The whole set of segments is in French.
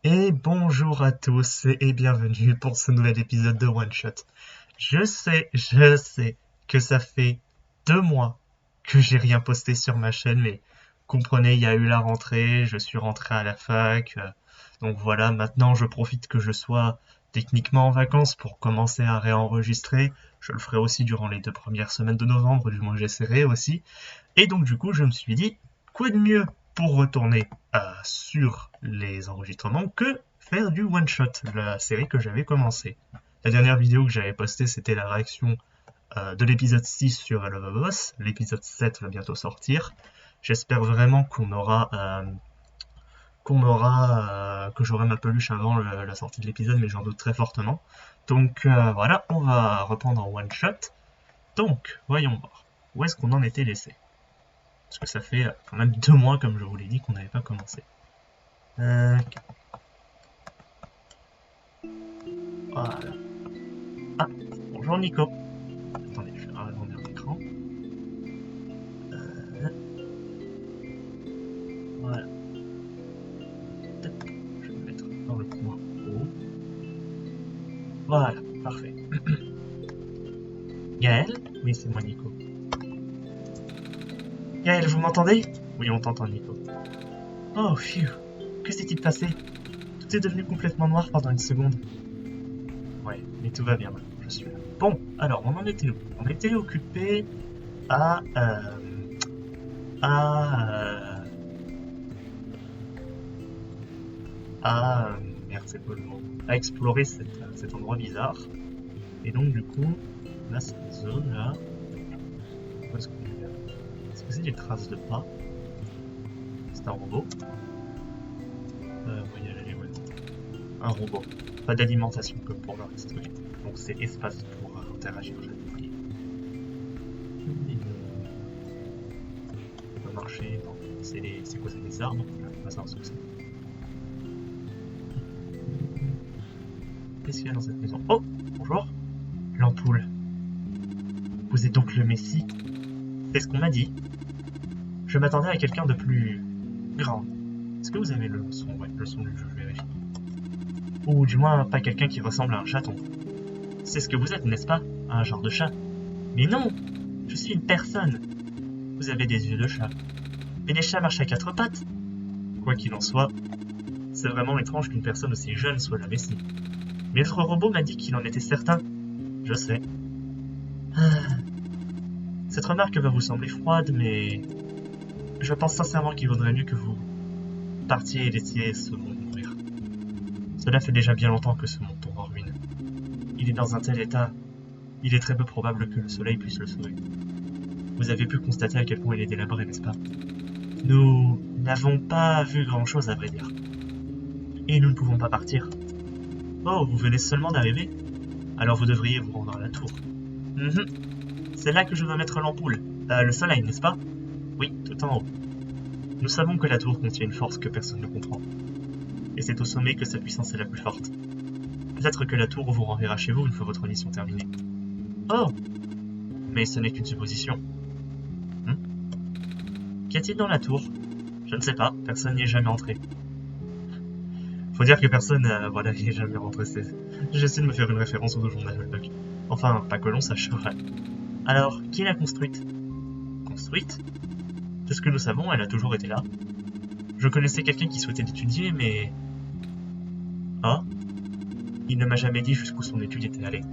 Et bonjour à tous et bienvenue pour ce nouvel épisode de One Shot. Je sais que ça fait 2 mois que j'ai rien posté sur ma chaîne, mais comprenez, il y a eu la rentrée, je suis rentré à la fac, donc voilà, maintenant je profite que je sois techniquement en vacances pour commencer à réenregistrer. Je le ferai aussi durant les 2 premières semaines de novembre, du moins j'essaierai aussi. Et donc du coup, je me suis dit, quoi de mieux pour retourner sur les enregistrements que faire du one-shot, la série que j'avais commencé. La dernière vidéo que j'avais postée, c'était la réaction de l'épisode 6 sur Hello the Boss. L'épisode 7 va bientôt sortir. J'espère vraiment que j'aurai ma peluche avant la sortie de l'épisode, mais j'en doute très fortement. Donc voilà, on va reprendre en one-shot. Donc, voyons voir. Où est-ce qu'on en était laissé? Parce que ça fait quand même 2 mois, comme je vous l'ai dit, qu'on n'avait pas commencé. Voilà. Ah, bonjour Nico. Attendez, je vais agrandir l'écran. Voilà. Je vais me mettre dans le coin haut. Voilà, parfait. Gaël? Oui, c'est moi Nico. Gaël, vous m'entendez? Oui, on t'entend Nico. Oh, phew. Que s'est-il passé? Tout est devenu complètement noir pendant une seconde. Ouais, mais tout va bien maintenant, je suis là. Bon, alors, on en était où? On était occupé à... à... merde, c'est quoi le mot? À explorer cet endroit bizarre. Et donc, du coup, là, cette zone-là... Où est-ce qu'on est là? Est-ce que c'est des traces de pas? C'est un robot? Voyager, ouais. Un robot. Pas d'alimentation comme pour le reste, oui. Donc c'est espace pour interagir, j'avais oublié. On peut marcher, non. C'est quoi, c'est des arbres? On va savoir ce que c'est. Qu'est-ce qu'il y a dans cette maison? Oh! Bonjour! L'ampoule. Vous êtes donc le Messie? C'est ce qu'on m'a dit. Je m'attendais à quelqu'un de plus grand. Est-ce que vous avez le son? Ouais, le son du jeu, je vérifie. Ou du moins, pas quelqu'un qui ressemble à un chaton. C'est ce que vous êtes, n'est-ce pas? Un genre de chat. Mais non! Je suis une personne. Vous avez des yeux de chat. Mais les chats marchent à 4 pattes. Quoi qu'il en soit, c'est vraiment étrange qu'une personne aussi jeune soit la Messie. Mais votre robot m'a dit qu'il en était certain. Je sais. Ah. Cette remarque va vous sembler froide, mais je pense sincèrement qu'il vaudrait mieux que vous partiez et laissiez ce monde mourir. Cela fait déjà bien longtemps que ce monde tombe en ruine. Il est dans un tel état, il est très peu probable que le soleil puisse le sauver. Vous avez pu constater à quel point il est délabré, n'est-ce pas? Nous n'avons pas vu grand-chose à vrai dire. Et nous ne pouvons pas partir. Oh, vous venez seulement d'arriver? Alors vous devriez vous rendre à la tour. C'est là que je dois mettre l'ampoule. Le soleil, n'est-ce pas? Oui, tout en haut. Nous savons que la tour contient une force que personne ne comprend. Et c'est au sommet que sa puissance est la plus forte. Peut-être que la tour vous renverra chez vous une fois votre mission terminée. Oh! Mais ce n'est qu'une supposition. Qu'y a-t-il dans la tour? Je ne sais pas, personne n'y est jamais entré. Faut dire que personne, voilà, n'y est jamais rentré. J'essaie de me faire une référence au journal Hullbuck. Enfin, pas que l'on sache, vrai. Alors, qui l'a construite? Construite? De ce que nous savons, elle a toujours été là. Je connaissais quelqu'un qui souhaitait l'étudier, mais... Ah? Il ne m'a jamais dit jusqu'où son étude était allée.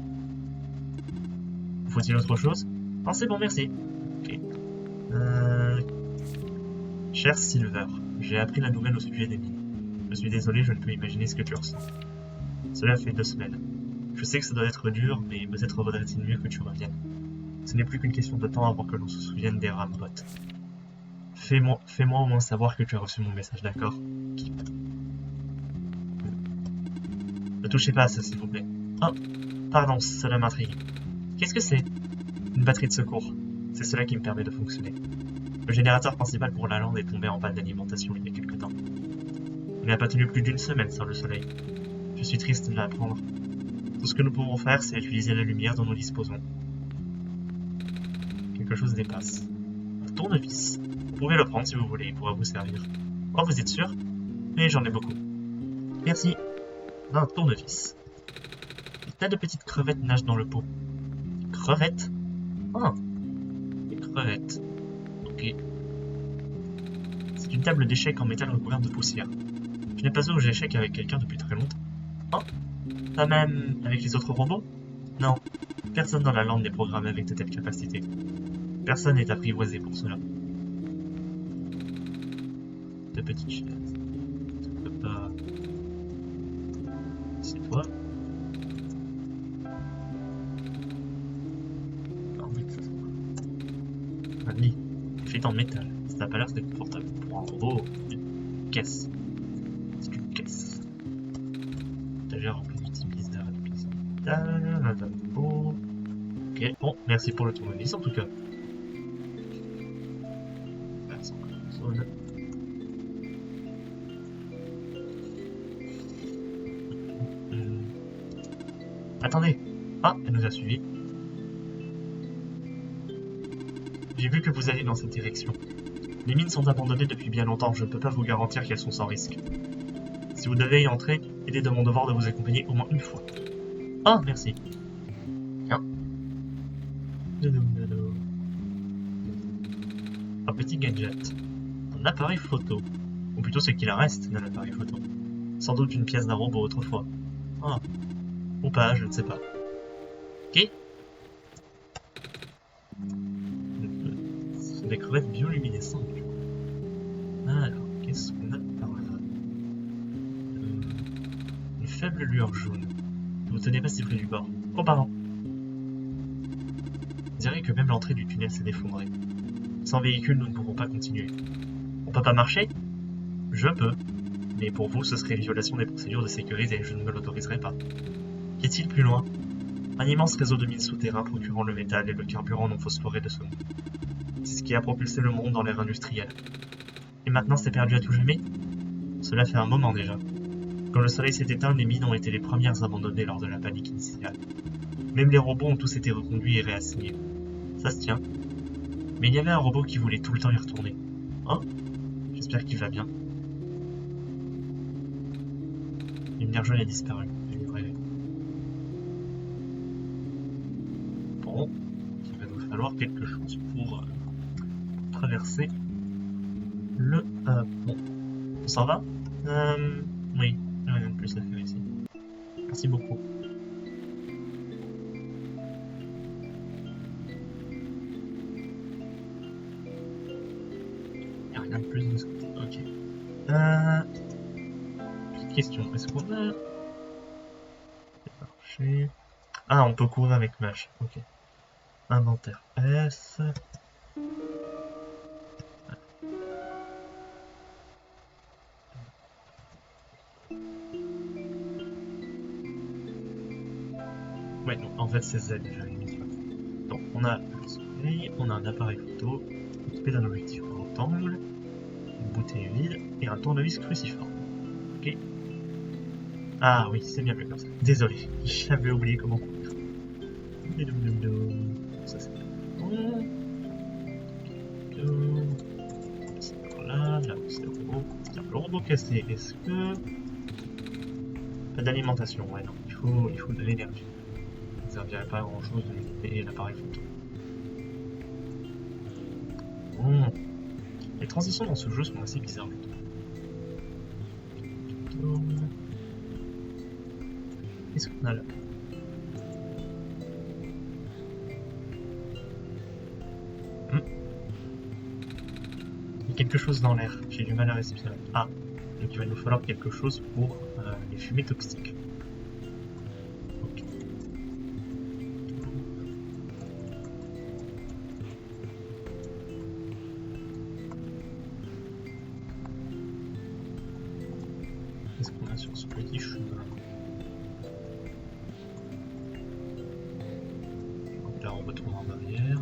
Faut-il autre chose? Non, c'est bon, merci. Ok. Cher Silver, j'ai appris la nouvelle au sujet des mines. Je suis désolé, je ne peux imaginer ce que tu ressens. Cela fait 2 semaines. Je sais que ça doit être dur, mais peut-être vaudrait-il mieux que tu reviennes. Ce n'est plus qu'une question de temps avant que l'on se souvienne des Rambots. Fais-moi au moins savoir que tu as reçu mon message, d'accord? Keep. Ne touchez pas à ça, s'il vous plaît. Oh, pardon, cela m'intrigue. Qu'est-ce que c'est? Une batterie de secours. C'est cela qui me permet de fonctionner. Le générateur principal pour la lande est tombé en panne d'alimentation il y a quelque temps. Il n'a pas tenu plus d'une semaine sans le soleil. Je suis triste de l'apprendre. Tout ce que nous pouvons faire, c'est utiliser la lumière dont nous disposons. Quelque chose dépasse. Un tournevis. Vous pouvez le prendre si vous voulez, il pourra vous servir. Oh, vous êtes sûr? Mais j'en ai beaucoup. Merci. Un tournevis. Des tas de petites crevettes nagent dans le pot. Crevettes? Ah, des crevettes. Ok. C'est une table d'échecs en métal recouverte de poussière. Je n'ai pas joué aux échecs avec quelqu'un depuis très longtemps. Oh, pas même avec les autres robots? Non, personne dans la lande n'est programmé avec de telles capacités. Personne n'est apprivoisé pour cela. De petites chaises. Ça peut pas... C'est toi? Ah oui, ça se voit. Un lit. Fait en métal. Ça n'a pas l'air très confortable. Pour un robot, une caisse. C'est une caisse. Étagère remplie d'utilisateurs d'art et de pièces en métal, un tableau. Ok, bon, merci pour le tournevis en tout cas. Merci encore une zone. Attendez! Ah, elle nous a suivis. J'ai vu que vous alliez dans cette direction. Les mines sont abandonnées depuis bien longtemps, je ne peux pas vous garantir qu'elles sont sans risque. Si vous devez y entrer, il est de mon devoir de vous accompagner au moins une fois. Ah, merci. Tiens. Un petit gadget. Un appareil photo. Ou plutôt ce qu'il en reste d'un appareil photo. Sans doute une pièce d'un robot autrefois. Ah. Ou pas, je ne sais pas. Ok. Ce sont des crevettes bioluminescentes. Alors, qu'est-ce qu'on a par là? Une faible lueur jaune. Ne vous tenez pas si près du bord. Oh, pardon. On dirait que même l'entrée du tunnel s'est effondrée. Sans véhicule, nous ne pouvons pas continuer. On peut pas marcher? Je peux. Mais pour vous, ce serait une violation des procédures de sécurité et je ne me l'autoriserai pas. Qu'y a-t-il plus loin? Un immense réseau de mines souterrains procurant le métal et le carburant non phosphoré de ce monde. C'est ce qui a propulsé le monde dans l'ère industrielle. Et maintenant c'est perdu à tout jamais? Cela fait un moment déjà. Quand le soleil s'est éteint, les mines ont été les premières abandonnées lors de la panique initiale. Même les robots ont tous été reconduits et réassignés. Ça se tient. Mais il y avait un robot qui voulait tout le temps y retourner. Oh, j'espère qu'il va bien. Une lumière jaune a disparu. Bon, il va nous falloir quelque chose pour traverser le pont. On s'en va? Oui, il n'y a rien de plus à faire ici. Merci beaucoup. Il n'y a rien de plus de ce côté. Ok. Petite question, est-ce qu'on a... marché. Ah, on peut courir avec Mach. Ok. Inventaire S. Ouais, donc en fait c'est Z déjà les missions. Donc on a le soleil, on a un appareil photo, équipé d'un objectif grand angle, une bouteille vide et un tournevis cruciforme. Ok. Ah oui, c'est bien mieux comme ça. Désolé, j'avais oublié comment courir. Ça c'est bon. C'est par là, là c'est le robot. Tiens, le robot cassé, est-ce que... Pas d'alimentation, ouais non, il faut de l'énergie. Ça ne servirait pas à grand chose de lui donner l'appareil photo. Bon. Les transitions dans ce jeu sont assez bizarres. Qu'est-ce qu'on a là? Il y a quelque chose dans l'air, j'ai du mal à respirer. Ah, donc il va nous falloir quelque chose pour les fumées toxiques. Ok. Qu'est-ce qu'on a sur ce petit chemin? Donc là on retourne en arrière.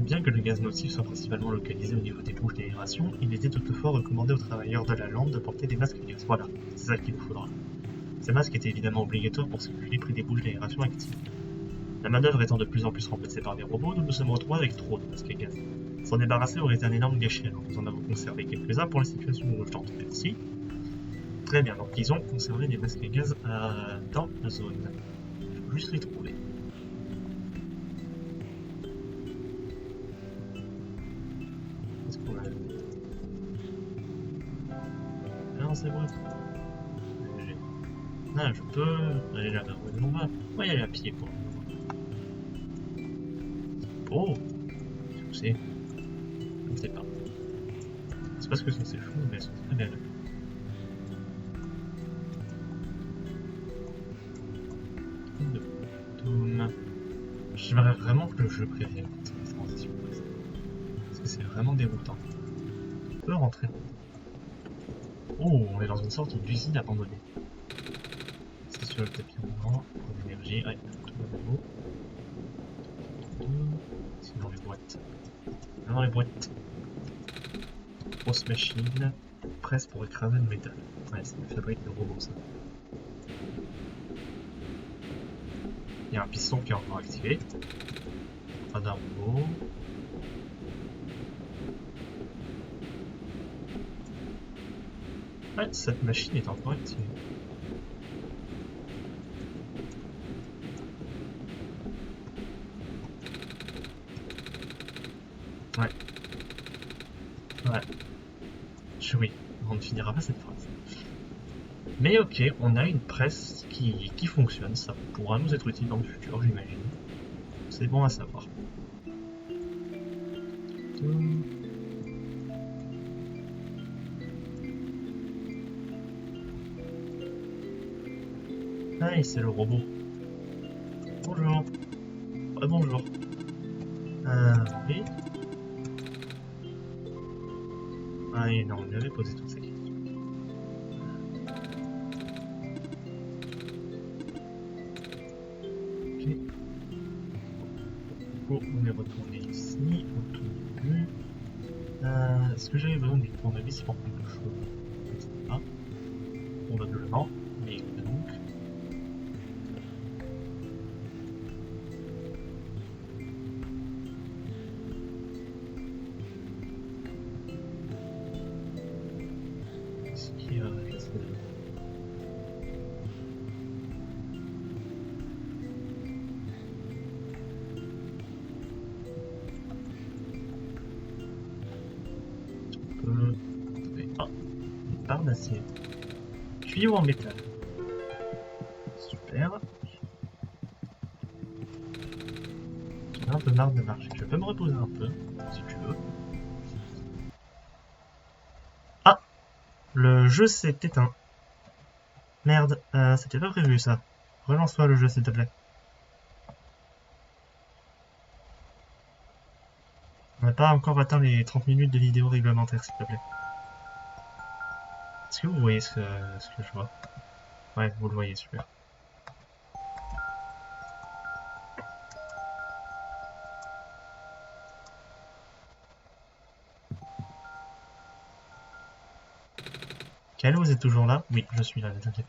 Bien que le gaz nocif soit principalement localisé au niveau des bouches d'aération, il était toutefois recommandé aux travailleurs de la lande de porter des masques gaz. Voilà, c'est ça qu'il nous faudra. Ces masques étaient évidemment obligatoires pour circuler près des bouches d'aération actives. La manœuvre étant de plus en plus remplacée par des robots, nous nous sommes retrouvés avec trop de masques à gaz. S'en débarrasser aurait été un énorme gâchis, alors nous en avons conservé quelques-uns pour la situation urgente. Merci. Très bien, donc ils ont conservé des masques à gaz dans la zone. Il faut juste les trouver. Qu'est-ce qu'on a? Non, c'est bon. Ah, je peux aller là-bas. On va y aller à pied pour le moment. Oh! C'est. Je ne sais pas. C'est pas ce que sont ces choses, mais elles sont très belles. J'aimerais vraiment que le jeu prévienne cette transition. Parce que c'est vraiment déroutant. On peut rentrer. Oh, on est dans une sorte d'usine abandonnée. C'est sur le tapis roulant, pour l'énergie. Ouais, tout va beau. C'est dans les boîtes. Dans les boîtes. Grosse machine. Presse pour écraser le métal. Ouais, c'est une fabrique de robots, ça. Il y a un piston qui est encore activé. Radar robot. Ouais, cette machine est encore activée. Ouais. Ouais. Oui, on ne finira pas cette phrase. Mais ok, on a une presse qui fonctionne, ça pourra nous être utile dans le futur, j'imagine. C'est bon à savoir. Ah, et c'est le robot. Bonjour. Bonjour. Oui. Ah, et non, on lui avait posé toutes ces questions. Ok. Oh, on est retourné ici, au tout début. Est-ce que j'avais besoin d'une tournevis pour quelque chose? Je ne sais pas. Probablement, mais donc. Ce qui reste. Ah, une barre d'acier. Tuyau en métal. Super. J'ai un peu marre de marcher. Je peux me reposer un peu, si tu veux. Ah! Le jeu s'est éteint. Merde, c'était pas prévu ça. Relance-toi le jeu s'il te plaît. On n'a pas encore atteint les 30 minutes de vidéo réglementaire s'il te plaît. Est-ce que vous voyez ce que je vois? Ouais, vous le voyez, super. Calou, vous êtes toujours là? Oui, je suis là, ne t'inquiète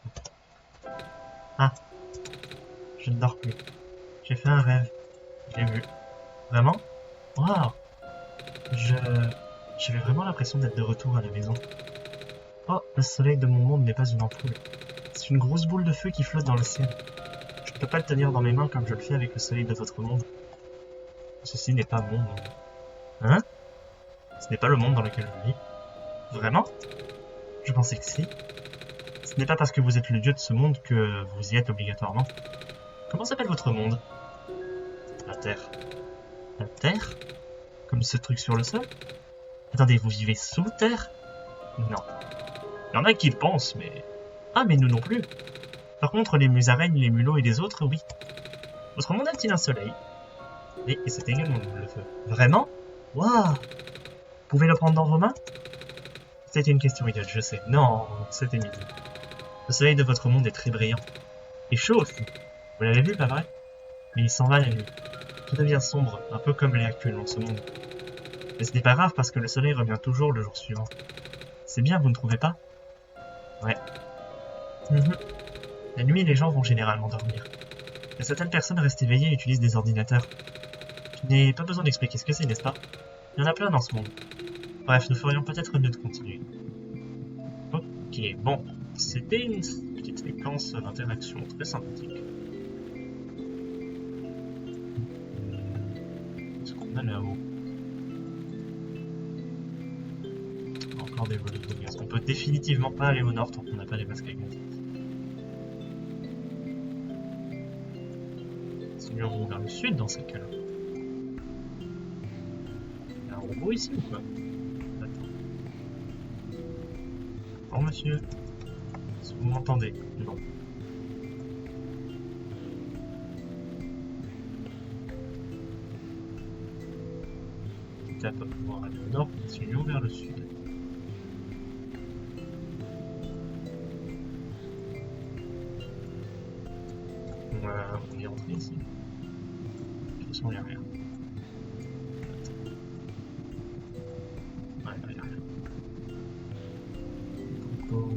pas. Ah, je ne dors plus. J'ai fait un rêve. J'ai vu. Vraiment? Waouh! J'avais vraiment l'impression d'être de retour à la maison. Oh, le soleil de mon monde n'est pas une ampoule. C'est une grosse boule de feu qui flotte dans le ciel. Je ne peux pas le tenir dans mes mains comme je le fais avec le soleil de votre monde. Ceci n'est pas mon monde. Hein? Ce n'est pas le monde dans lequel je vis. Vraiment? Je pensais que si. Ce n'est pas parce que vous êtes le dieu de ce monde que vous y êtes obligatoirement. Comment s'appelle votre monde? La Terre. La Terre? Comme ce truc sur le sol? Attendez, vous vivez sous terre? Non. Il y en a qui le pensent, mais... Ah, mais nous non plus. Par contre, les musaraignes, les mulots et les autres, oui. Votre monde a-t-il un soleil? Et c'est également le feu. Vraiment? Waouh! Vous pouvez le prendre dans vos mains? C'était une question idiote, je sais. Non, c'était midi. Le soleil de votre monde est très brillant. Et chaud aussi. Vous l'avez vu, pas vrai? Mais il s'en va la nuit. Tout devient sombre, un peu comme l'est actuellement ce monde. Mais ce n'est pas grave parce que le soleil revient toujours le jour suivant. C'est bien, vous ne trouvez pas? Ouais. La nuit, les gens vont généralement dormir. Mais certaines personnes restent éveillées et utilisent des ordinateurs. Je n'ai pas besoin d'expliquer ce que c'est, n'est-ce pas? Il y en a plein dans ce monde. Bref, nous ferions peut-être mieux de continuer. Ok, bon. C'était une petite séquence d'interaction très sympathique. Qu'est-ce qu'on a là-haut? Encore des volets de gaz. On peut définitivement pas aller au nord tant qu'on n'a pas les masques à gaz. Sinon, vers le sud dans ces cas-là. Il y a un robot ici ou quoi? Attends. Oh monsieur. Est-ce que vous m'entendez? Non. Quitte à pas pouvoir aller au nord, continuons vers le sud. On est rentré ici. De toute façon, il n'y a rien. Ouais, il n'y a rien. Donc,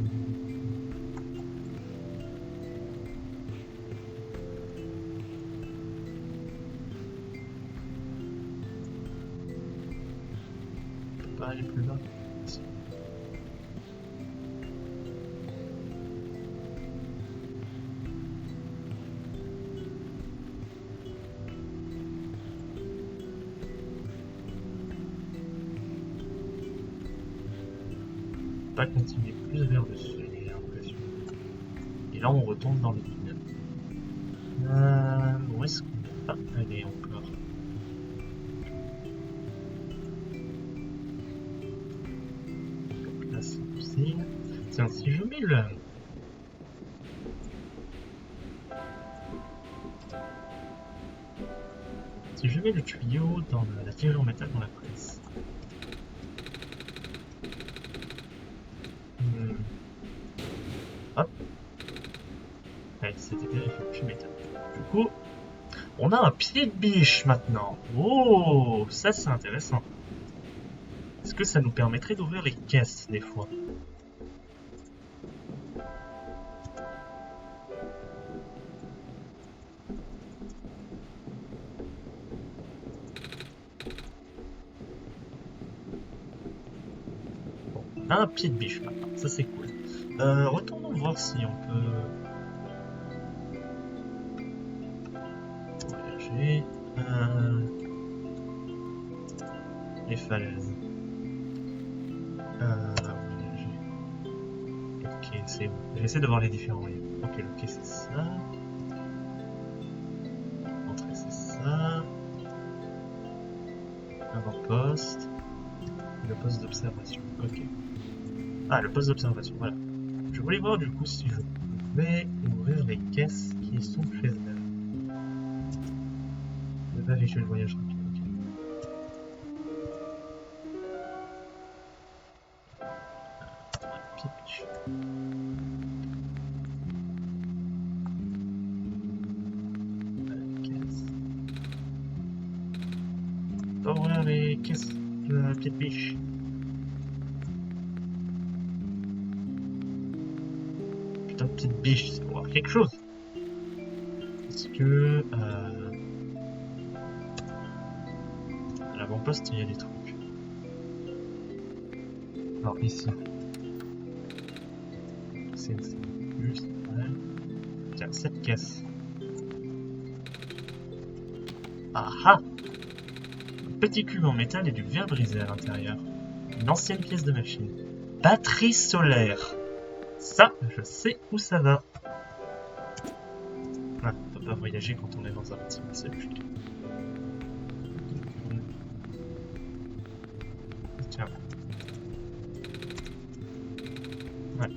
on peut pas aller plus bas. Ici. Pas continuer plus vers le sud, j'ai l'impression. Et là, on retombe dans le vide. Où est-ce qu'on est pas allé encore? Donc là, c'est aussi. Tiens, si je mets le. Si je mets le tuyau dans la tirure en métal dans la presse. Hop. Ouais, c'était vérifié, je m'étonne. Du coup, on a un pied de biche maintenant. Oh, ça c'est intéressant. Est-ce que ça nous permettrait d'ouvrir les caisses des fois? Bon, on a un pied de biche maintenant, ça c'est cool. Retournons voir si on peut voyager. Les falaises. Voyager. Ok, c'est bon. J'essaie de voir les différents lieux. Ok, le quai c'est ça. Entrée c'est ça. Avant-poste. Le poste d'observation. Ok. Ah, le poste d'observation, voilà. Je voulais voir du coup si je pouvais ouvrir les caisses qui sont chez elle. Je vais vérifier le voyage rapide. Ok. On va ouvrir les caisses de la petite biche. Putain de petite biche, c'est pour voir quelque chose. Est-ce que à l'avant-poste il y a des trucs. Alors ici. C'est juste. Ouais. Tiens, cette caisse. Ah ah! Un petit cube en métal et du verre brisé à l'intérieur. Une ancienne pièce de machine. Batterie solaire. Ça, je sais où ça va. Ah, on peut pas voyager quand on est dans un bâtiment, c'est logique. Tiens. Ouais,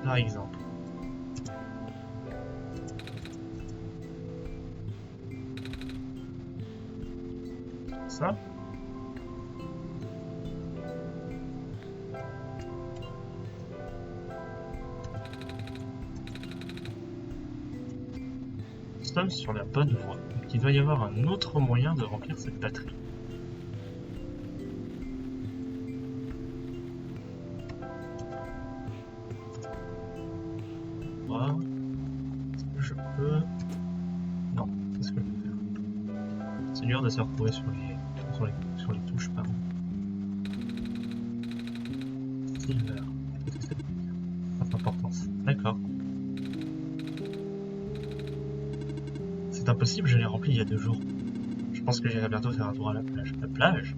par exemple. Ça. Nous sommes sur la bonne voie. Donc il doit y avoir un autre moyen de remplir cette batterie. Voir. Est-ce que je peux... Non, qu'est-ce que je peux faire? C'est dur de se retrouver sur les touches, pardon. Silver. Qu'est-ce que ça veut dire? Pas d'importance. D'accord. C'est impossible, je l'ai rempli il y a 2 jours. Je pense que j'irai bientôt faire un tour à la plage. La plage?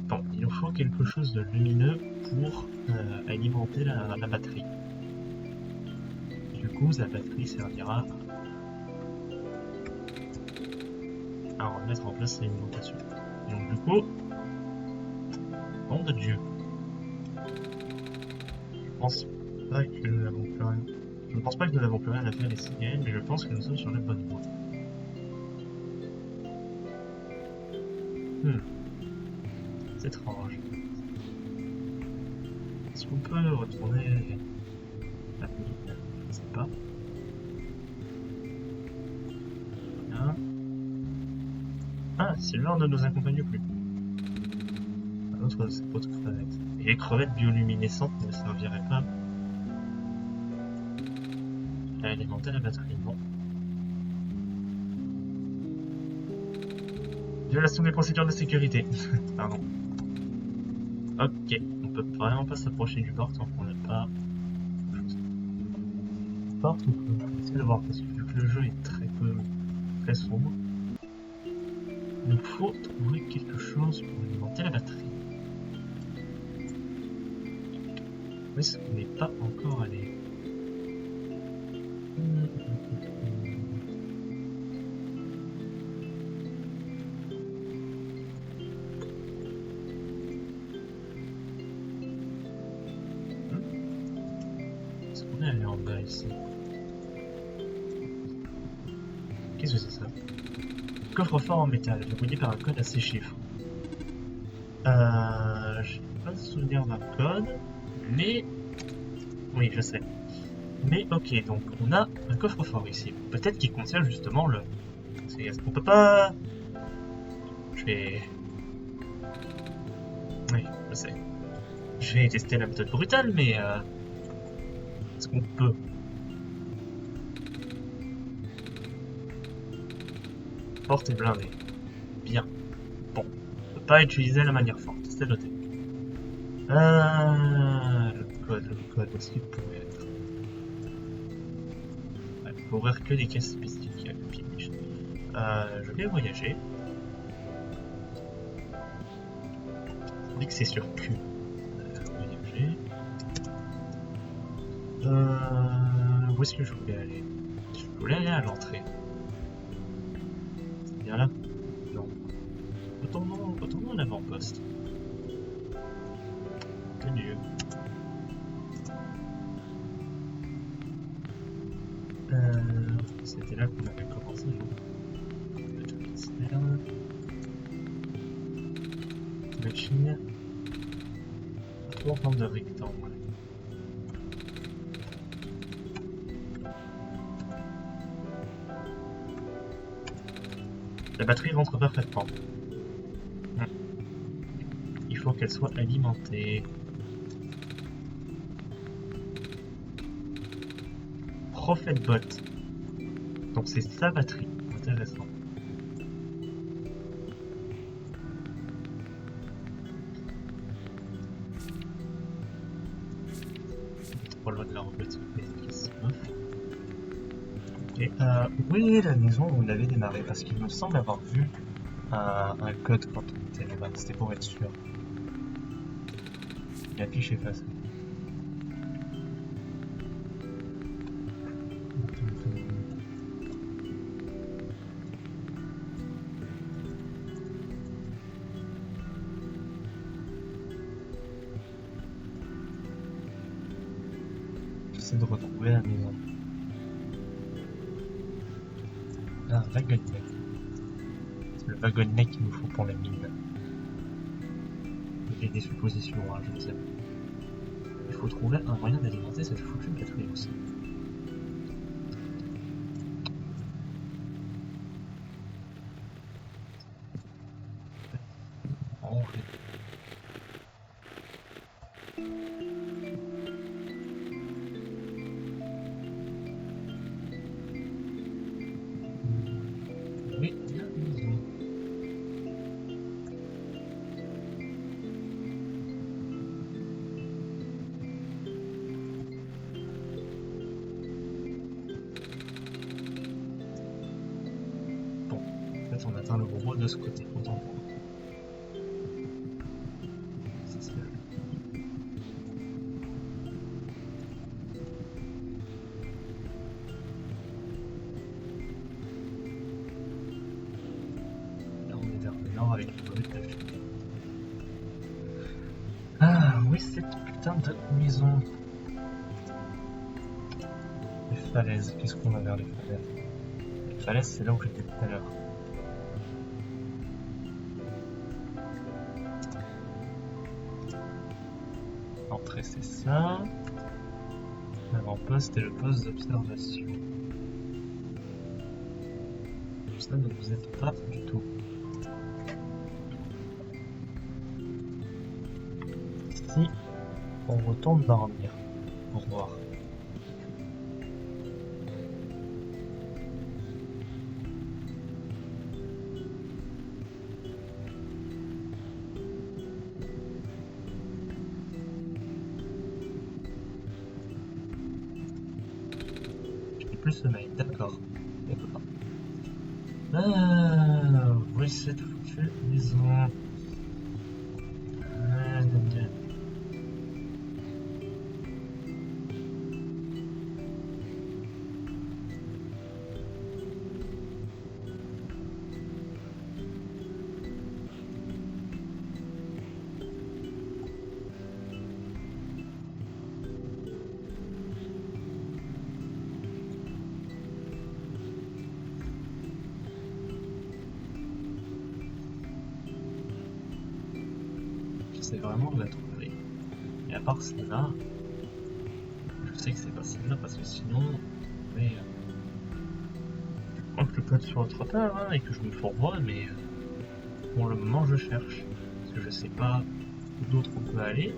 Bon, il nous faut quelque chose de lumineux pour alimenter la batterie. Du coup, la batterie servira à remettre en place l'alimentation. Donc du coup, nom de Dieu. Je pense pas que nous n'avons plus rien. Je ne pense pas que nous n'avons plus rien à faire ici, mais je pense que nous sommes sur la bonne voie. C'est étrange. Est-ce qu'on peut retourner à la mine? Je ne sais pas. Voilà. Ah, Silver ne nous accompagne plus. Un autre de ces pots de crevettes. Et les crevettes bioluminescentes ne serviraient pas à alimenter la batterie, non. Violation des procédures de sécurité. Pardon. Ok, on peut vraiment pas s'approcher du port tant qu'on n'a pas... Porte, on peut essayer de voir parce que vu que le jeu est très sombre, il nous faut trouver quelque chose pour alimenter la batterie. Où est-ce qu'on n'est pas encore allé? Est-ce qu'on est allé en bas ici? Qu'est-ce que c'est ça? Coffre-fort en métal, verrouillé par un code à 6 chiffres. J'ai pas de souvenir d'un code, mais... Oui, je sais. Mais ok, donc on a un coffre-fort ici. Peut-être qu'il contient justement le... On peut pas... Je vais... Oui, je sais. Je vais tester la méthode brutale, mais... Est-ce qu'on peut? Porte est blindée. Bien. Bon. On peut pas utiliser la manière forte, c'est noté. Le code, est-ce qu'il pourrait être? Ouais, il faut ouvrir que des caisses spécifiques avec le piège. Je vais voyager. On dit que c'est sur Q. Voyager. Où est-ce que je voulais aller? Je voulais aller à l'entrée. C'est bien là? Non. Retournons à l'avant-poste. C'est mieux. C'était là qu'on avait commencé, non? Machine. 3 formes de rectangle. La batterie rentre parfaitement. Il faut qu'elle soit alimentée. Prophet Bot. Donc c'est sa batterie. Intéressant. Trop loin de la robotique qui se meuf. Et où est la maison où on avait démarré? Parce qu'il me semble avoir vu un code quand on était là-bas. C'était pour être sûr. Il affiche efface. J'essaie de retrouver la maison. Un wagonnet. C'est le wagonnet qu'il nous faut pour la mine. J'ai des suppositions, hein, je ne sais pas. Il faut trouver un moyen d'alimenter cette foutue batterie aussi. Oh, oui, la maison. fait, on atteint le robot de ce côté. Autant pour nous. Ça, c'est... Là, on est vers le nord avec le bruit de la fumée. Ah, oui, cette putain de maison. Les falaises. Qu'est-ce qu'on a vers les falaises? Les falaises, c'est là où j'étais tout à l'heure. L'entrée, c'est ça. L'avant-poste et le poste d'observation. Ça ne vous aide pas du tout. Ici, on retourne dormir. Au revoir. Plus sommeil, d'accord. D'accord. Ah, oui, cette foutue maison. Ah, j'essaie vraiment de la trouver. Et à part celle-là, je sais que c'est pas celle-là parce que sinon, oui, je peux être sur le trottoir hein, et que je me fourvoie, mais pour le moment je cherche. Parce que je sais pas où d'autre on peut aller.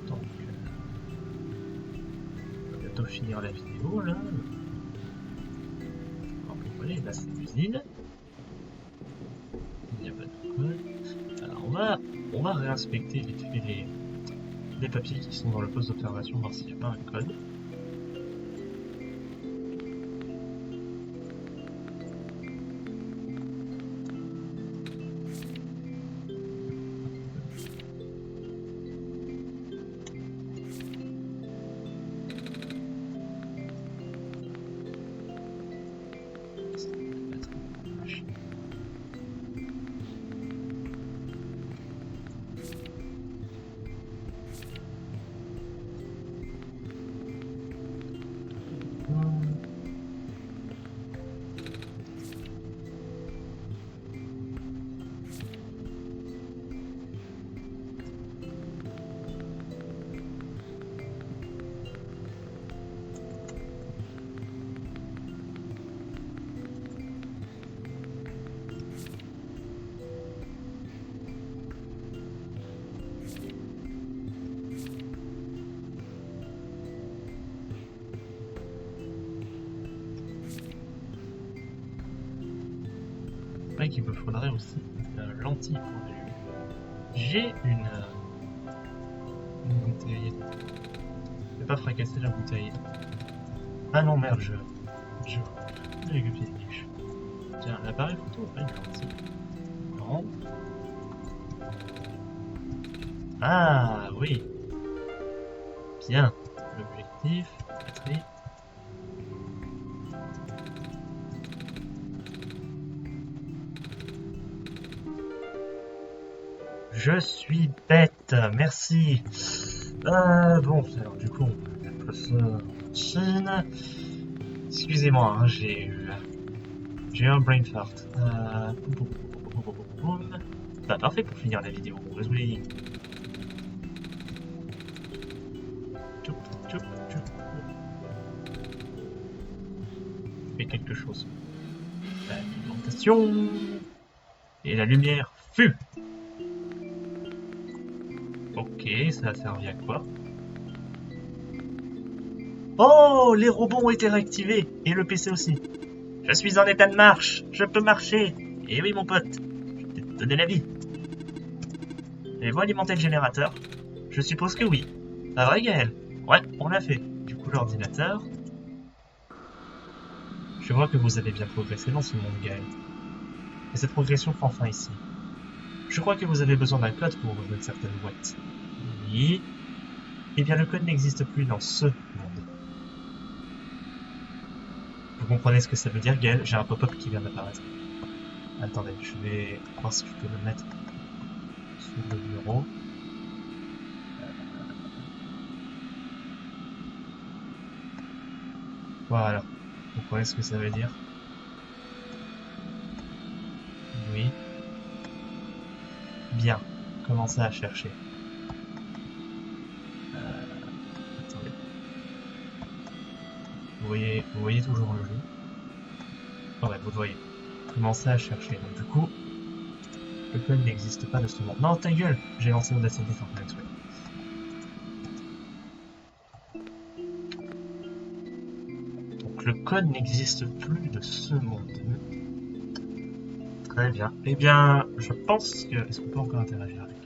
Donc, je vais bientôt finir la vidéo là. Alors, vous voyez, là c'est l'usine. Il n'y a pas de code. Alors on va réinspecter vite fait les papiers qui sont dans le poste d'observation, voir s'il n'y a pas un code. Qu'il me faudrait aussi une lentille pour allumer. J'ai une bouteille. Je vais pas fracasser la bouteille. Ah non merde, je avec le pied de guiche. Tiens, l'appareil photo, pas une lentille. Non. Ah oui. Bien. L'objectif, batterie. Je suis bête, merci. Bon, alors du coup, on va mettre ça en Chine. Excusez-moi, hein, j'ai eu un brain fart. Bah, parfait pour finir la vidéo. Oui. Je fais quelque chose. L'alimentation et la lumière fut. Ok, ça a servi à quoi? Oh, les robots ont été réactivés, et le PC aussi. Je suis en état de marche, je peux marcher. Et oui mon pote, je vais te donner la vie. Avez-vous alimenté le générateur? Je suppose que oui. Pas vrai Gaël? Ouais, on l'a fait. Du coup l'ordinateur... Je vois que vous avez bien progressé dans ce monde Gaël. Et cette progression prend fin ici. Je crois que vous avez besoin d'un code pour ouvrir une certaine boîte. Oui. Eh bien, le code n'existe plus dans ce monde. Vous comprenez ce que ça veut dire, Gaël? J'ai un pop-up qui vient d'apparaître. Attendez, je vais voir si je peux le mettre sur le bureau. Voilà. Vous comprenez ce que ça veut dire? Oui. Bien. Commencez à chercher. Attendez. Vous voyez toujours le jeu? Oh ouais, vous le voyez. Commencez à chercher. Donc du coup, le code n'existe pas de ce monde. Non, ta gueule! J'ai lancé Audacity sans faire exprès. Donc le code n'existe plus de ce monde. Très bien. Eh bien, je pense que... Est-ce qu'on peut encore interagir avec?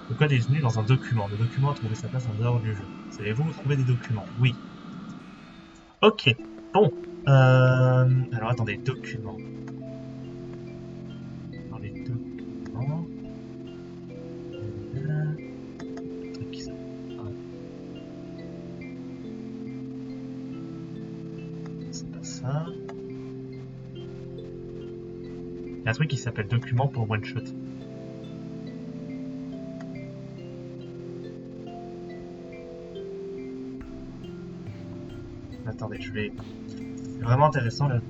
Le code est venu dans un document. Le document a trouvé sa place en dehors du jeu. Savez-vous trouver des documents? Oui. Ok. Bon. Alors attendez, documents. Dans les documents... Truc qui c'est pas ça. Il y a un truc qui s'appelle document pour one shot. Attendez, je vais... C'est vraiment intéressant là.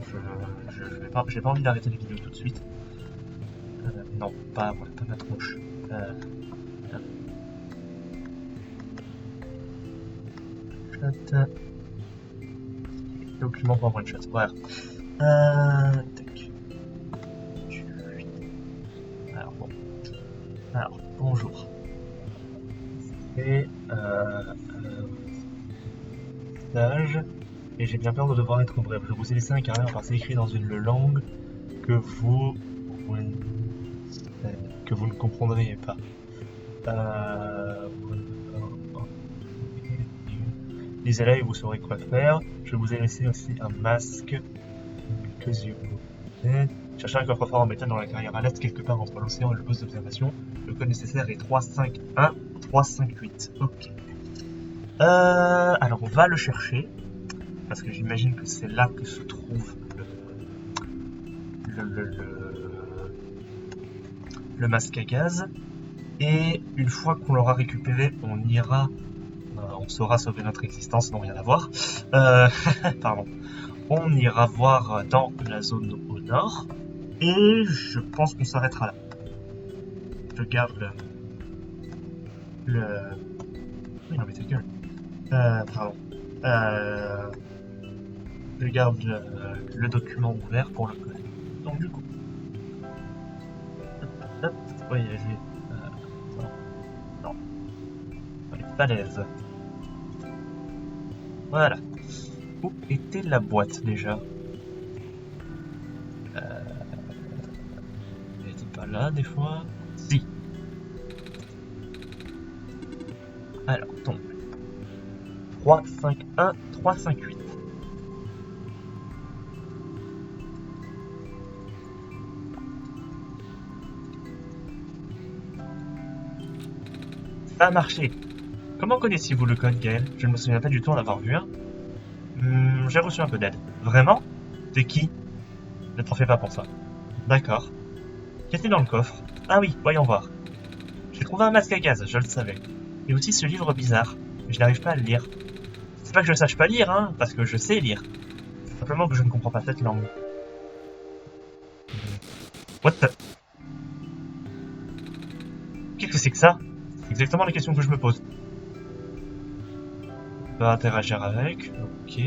J'ai pas envie d'arrêter les vidéos tout de suite. Non, pas ma tronche. Shot. Document pour one shot. Voilà. Tac. Alors bon. Alors, bonjour. C'est stage. Et j'ai bien peur de devoir être bref. Je vous ai laissé un carnet en partie écrit dans une langue que vous ne comprendriez pas. Lisez-la et vous saurez quoi faire. Je vous ai laissé aussi un masque. Cherchez un coffre-fort en métal dans la carrière à l'est, quelque part entre l'océan et le poste d'observation. Le code nécessaire est 351-358. Ok. Alors on va le chercher. Parce que j'imagine que c'est là que se trouve le masque à gaz. Et une fois qu'on l'aura récupéré, on ira... on saura sauver notre existence, non rien à voir. Pardon. On ira voir dans la zone au nord. Et je pense qu'on s'arrêtera là. Je garde le... Oui, non mais ta gueule. Pardon. Je garde le document ouvert pour le code. Donc du coup... Hop, voyager. Non. Dans les falaises. Voilà. Où était la boîte déjà? Elle était pas là des fois? Si. Alors, donc. 351, 358. Ça a marché. Comment connaissiez-vous le code, Gaël? Je ne me souviens pas du tout en avoir vu un. J'ai reçu un peu d'aide. Vraiment? T'es qui? Ne t'en fais pas pour ça. D'accord. Qu'est-ce dans le coffre? Ah oui, voyons voir. J'ai trouvé un masque à gaz, je le savais. Et aussi ce livre bizarre. Mais je n'arrive pas à le lire. C'est pas que je sache pas lire, hein, parce que je sais lire. C'est simplement que je ne comprends pas cette langue. What the... Qu'est-ce que c'est que ça? C'est exactement la question que je me pose. On va interagir avec, ok.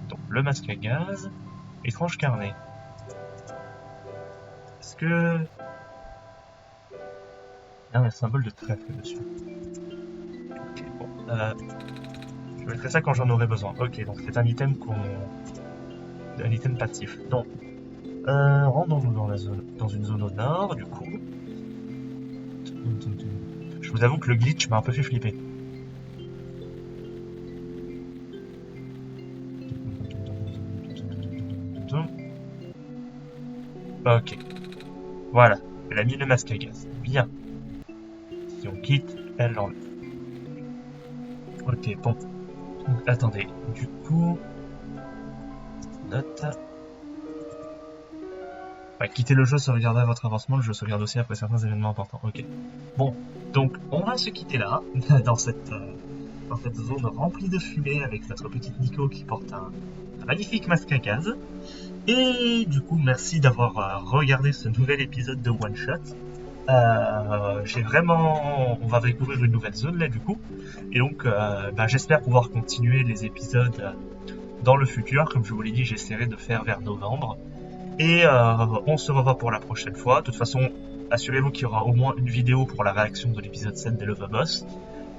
Donc le masque à gaz, étrange carnet. Est-ce que... Ah, un symbole de trèfle dessus. Ok, bon. Je mettrai ça quand j'en aurai besoin. Ok, donc c'est un item un item passif. Donc, rendons-nous dans une zone au nord, du coup. Je vous avoue que le glitch m'a un peu fait flipper. Ok. Voilà. Elle a mis le masque à gaz. Bien. Si on quitte, elle l'enlève. Ok, bon. Donc, attendez. Du coup... Note. Ouais, quitter le jeu, sauvegarder votre avancement. Le jeu sauvegarde aussi après certains événements importants. Ok. Bon. Donc, on va se quitter là, dans cette zone remplie de fumée, avec notre petite Nico qui porte un magnifique masque à gaz. Et du coup, merci d'avoir regardé ce nouvel épisode de One Shot. On va découvrir une nouvelle zone là du coup, et donc j'espère pouvoir continuer les épisodes dans le futur. Comme je vous l'ai dit, j'essaierai de faire vers novembre. Et on se revoit pour la prochaine fois. De toute façon, assurez-vous qu'il y aura au moins une vidéo pour la réaction de l'épisode 7 de Love Boss.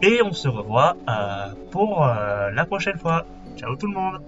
Et on se revoit pour la prochaine fois. Ciao tout le monde!